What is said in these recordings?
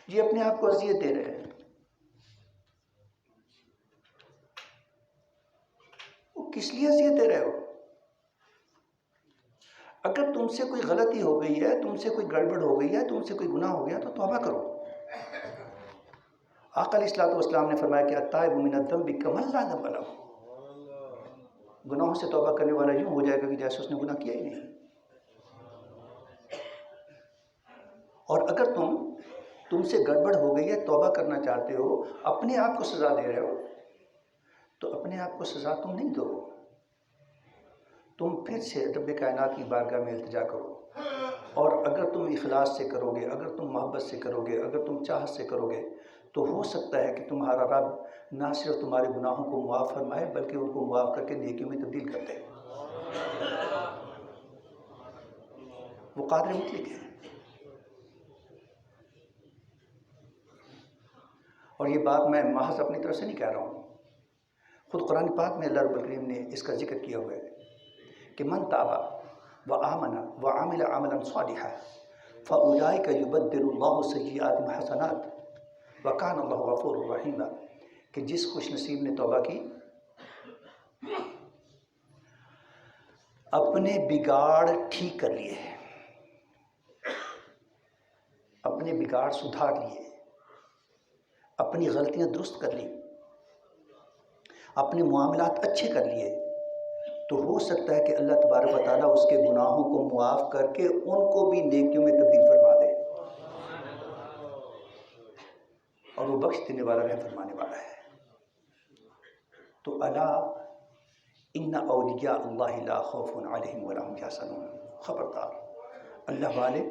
یہ اپنے آپ کو اذیت دے رہے ہیں. وہ کس لیے اذیت دے رہے ہو؟ اگر تم سے کوئی غلطی ہو گئی ہے، تم سے کوئی گڑبڑ ہو گئی ہے، تم سے کوئی گناہ ہو گیا تو توبہ کرو. آقا علیہ الصلوۃ والسلام نے فرمایا کہ التائب من الذنب کمن لا ذنب له. گناہوں سے توبہ کرنے والا یوں ہو جائے گا کہ جیسے اس نے گناہ کیا ہی نہیں. اور اگر تم سے گڑبڑ ہو گئی ہے، توبہ کرنا چاہتے ہو، اپنے آپ کو سزا دے رہے ہو، تو اپنے آپ کو سزا تم نہیں دو. تم پھر سے رب کائنات کی بارگاہ میں التجا کرو. اور اگر تم اخلاص سے کرو گے، اگر تم محبت سے کرو گے، اگر تم چاہت سے کرو گے، تو ہو سکتا ہے کہ تمہارا رب نہ صرف تمہارے گناہوں کو معاف فرمائے بلکہ ان کو معاف کر کے نیکیوں میں تبدیل کر دے. وہ قادر مطلق ہے. اور یہ بات میں محض اپنی طرف سے نہیں کہہ رہا ہوں، خود قرآن پاک میں اللہ رب الکریم نے اس کا ذکر کیا ہوا ہے کہ من تاب وآمن وعمل عملا صالحا فأولئک یبدل اللہ سیئاتہم حسنات وکان اللہ غفور رحیم. کہ جس خوش نصیب نے توبہ کی، اپنے بگاڑ ٹھیک کر لیے، اپنے بگاڑ سدھار لیے، اپنی غلطیاں درست کر لی، اپنے معاملات اچھے کر لیے، تو ہو سکتا ہے کہ اللہ تبارک و تعالیٰ اس کے گناہوں کو معاف کر کے ان کو بھی نیکیوں میں تبدیل فرما دے. اور وہ بخش دینے والا، رحم فرمانے والا ہے. تو الا ان اولیاء اللہ لا خوف علیہم ولا هم یحزنون. خبردار، اللہ والے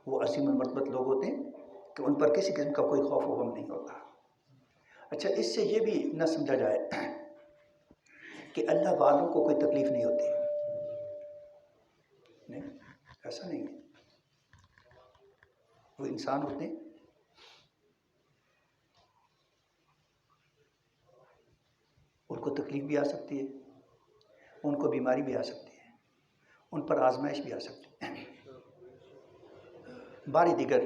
وہ عظیم المرتبت لوگ ہوتے ہیں کہ ان پر کسی قسم کا کوئی خوف و غم نہیں ہوتا. اچھا، اس سے یہ بھی نہ سمجھا جائے کہ اللہ والوں کو کوئی تکلیف نہیں ہوتی. نہیں، ایسا نہیں ہے. وہ انسان ہوتے ہیں، ان کو تکلیف بھی آ سکتی ہے، ان کو بیماری بھی آ سکتی ہے، ان پر آزمائش بھی آ سکتی ہے. باری دیگر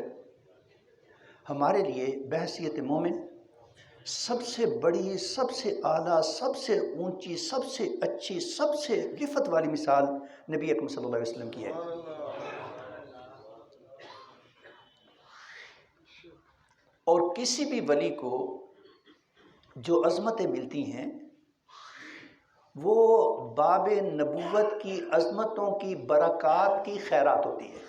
ہمارے لیے بحیثیت مومن سب سے بڑی، سب سے اعلیٰ، سب سے اونچی، سب سے اچھی، سب سے رفت والی مثال نبی اکرم صلی اللہ علیہ وسلم کی ہے. اور کسی بھی ولی کو جو عظمتیں ملتی ہیں وہ باب نبوت کی عظمتوں کی برکات کی خیرات ہوتی ہے.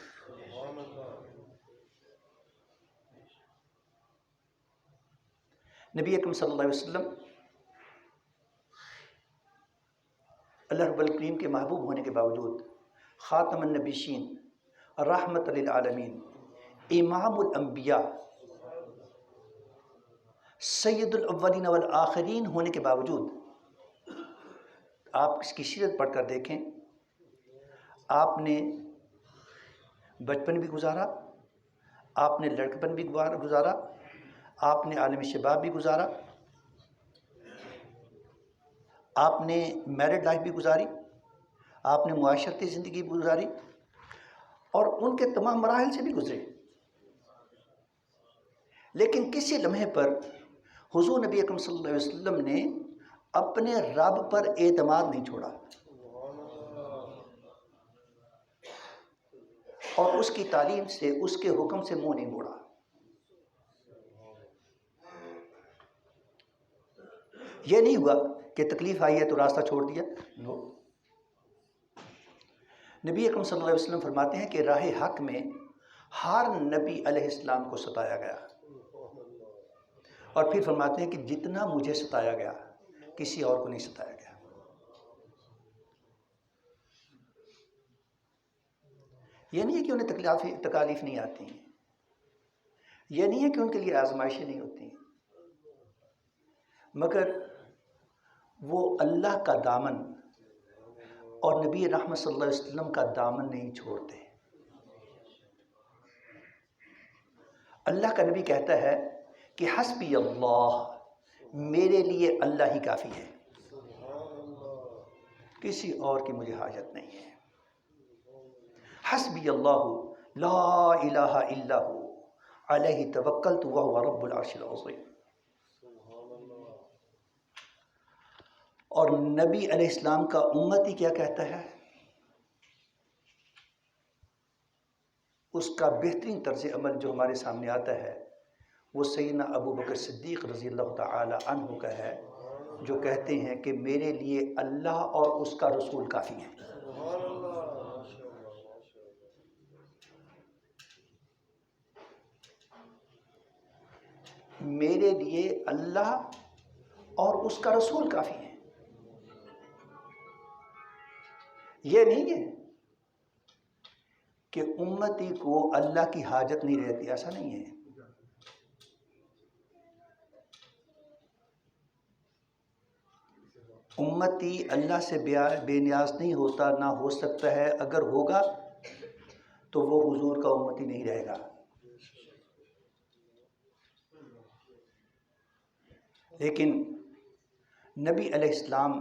نبی اکرم صلی اللہ علیہ وسلم اللہ رب الکریم کے محبوب ہونے کے باوجود خاتم النبیین، رحمت للعالمین، امام الانبیاء، سید الاولین والآخرین ہونے کے باوجود آپ اس کی سیرت پڑھ کر دیکھیں، آپ نے بچپن بھی گزارا، آپ نے لڑکپن بھی گزارا، آپ نے عالم شباب بھی گزارا، آپ نے میرڈ لائف بھی گزاری، آپ نے معاشرتی زندگی بھی گزاری، اور ان کے تمام مراحل سے بھی گزرے. لیکن کسی لمحے پر حضور نبی اکرم صلی اللہ علیہ وسلم نے اپنے رب پر اعتماد نہیں چھوڑا اور اس کی تعلیم سے، اس کے حکم سے منہ نہیں موڑا. یہ نہیں ہوا کہ تکلیف آئی ہے تو راستہ چھوڑ دیا. نو. نبی اکرم صلی اللہ علیہ وسلم فرماتے ہیں کہ راہ حق میں ہر نبی علیہ السلام کو ستایا گیا، اور پھر فرماتے ہیں کہ جتنا مجھے ستایا گیا کسی اور کو نہیں ستایا گیا. یہ نہیں ہے کہ انہیں تکالیف نہیں آتی ہیں، یہ نہیں ہے کہ ان کے لیے آزمائشیں نہیں ہوتی ہیں، مگر وہ اللہ کا دامن اور نبی رحمت صلی اللہ علیہ وسلم کا دامن نہیں چھوڑتے. اللہ کا نبی کہتا ہے کہ حسبی اللہ، میرے لیے اللہ ہی کافی ہے، کسی اور کی مجھے حاجت نہیں ہے. حسبی اللہ لا الہ الا ہو علیہ توکلت وہو رب العرش العظیم. اور نبی علیہ السلام کا امتی کیا کہتا ہے؟ اس کا بہترین طرز عمل جو ہمارے سامنے آتا ہے وہ سیدنا ابو بکر صدیق رضی اللہ تعالی عنہ کا ہے، جو کہتے ہیں کہ میرے لیے اللہ اور اس کا رسول کافی ہیں. میرے لیے اللہ اور اس کا رسول کافی ہیں. یہ نہیں ہے کہ امتی کو اللہ کی حاجت نہیں رہتی، ایسا نہیں ہے. امتی اللہ سے بے نیاز نہیں ہوتا، نہ ہو سکتا ہے. اگر ہوگا تو وہ حضور کا امتی نہیں رہے گا. لیکن نبی علیہ السلام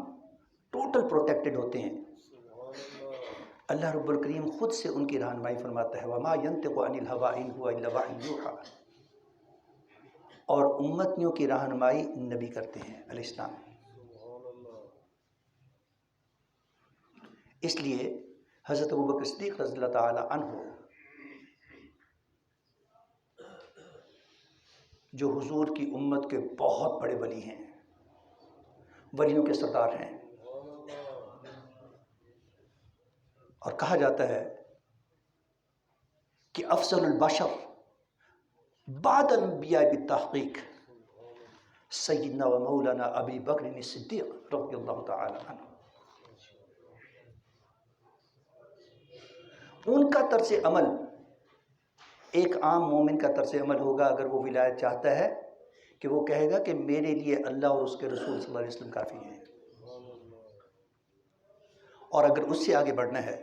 ٹوٹل پروٹیکٹڈ ہوتے ہیں. اللہ رب الکریم خود سے ان کی رہنمائی فرماتا ہے وَمَا يَنْطِقُ عَنِ الْهَوَىٰ إِنْ هُوَ إِلَّا وَحْيٌ يُوحَىٰ. اور امتیوں کی رہنمائی نبی کرتے ہیں علیہ السلام. اس لیے حضرت ابوبکر صدیق رضی اللہ تعالی عنہ جو حضور کی امت کے بہت بڑے ولی ہیں، ولیوں کے سردار ہیں، اور کہا جاتا ہے کہ افضل البشر بعد الانبیاء بالتحقیق سیدنا و مولانا ابی بکر صدیق رضی اللہ تعالی عنہ. ان کا طرز عمل ایک عام مومن کا طرز عمل ہوگا اگر وہ ولایت چاہتا ہے کہ وہ کہے گا کہ میرے لیے اللہ اور اس کے رسول صلی اللہ علیہ وسلم کافی ہیں. اور اگر اس سے آگے بڑھنا ہے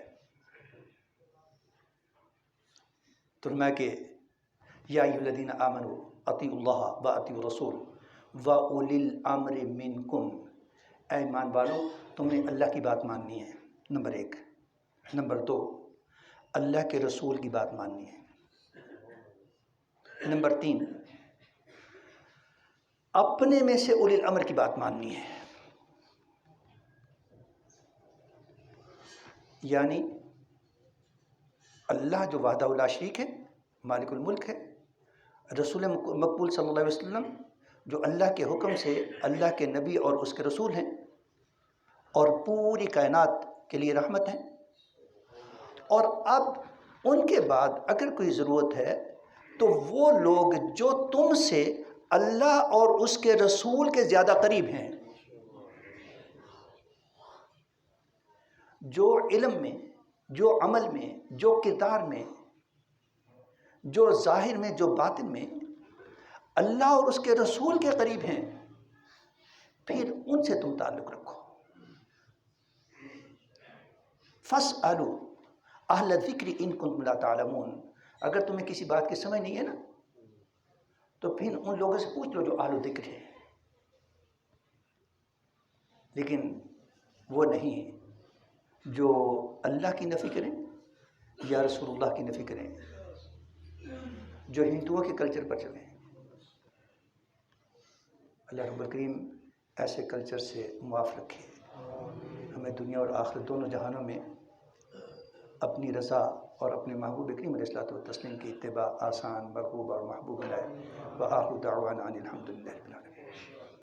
تو فرمایا کہ یا ایھا الذین آمنوا اطیعوا اللہ واطیعوا الرسول واولی الامر منکم. اے ایمان والو، تم نے اللہ کی بات ماننی ہے، نمبر 1. نمبر 2، اللہ کے رسول کی بات ماننی ہے. نمبر 3، اپنے میں سے اولی الامر کی بات ماننی ہے. یعنی اللہ جو وحدہ لا شریک ہے، مالک الملک ہے، رسول مقبول صلی اللہ علیہ وسلم جو اللہ کے حکم سے اللہ کے نبی اور اس کے رسول ہیں اور پوری کائنات کے لیے رحمت ہیں. اور اب ان کے بعد اگر کوئی ضرورت ہے تو وہ لوگ جو تم سے اللہ اور اس کے رسول کے زیادہ قریب ہیں، جو علم میں، جو عمل میں، جو کردار میں، جو ظاہر میں، جو باطن میں اللہ اور اس کے رسول کے قریب ہیں، پھر ان سے تم تعلق رکھو. فاسألوا اہل الذکر ان کنتم لا تعلمون. اگر تمہیں کسی بات کی سمجھ نہیں ہے نا تو پھر ان لوگوں سے پوچھ لو جو اہل الذکر ہیں. لیکن وہ نہیں ہیں جو اللہ کی نفی کریں یا رسول اللہ کی نفی کریں، جو ہندوؤں کے کلچر پر چلیں. اللہ رب الکریم ایسے کلچر سے معاف رکھے. ہمیں دنیا اور آخرت دونوں جہانوں میں اپنی رضا اور اپنے محبوب کریم علیہ الصلوۃ والتسلیم کی اتباع آسان، مرغوب اور محبوب بنائے. وآخر دعوانا ان الحمد للہ رب العالمین.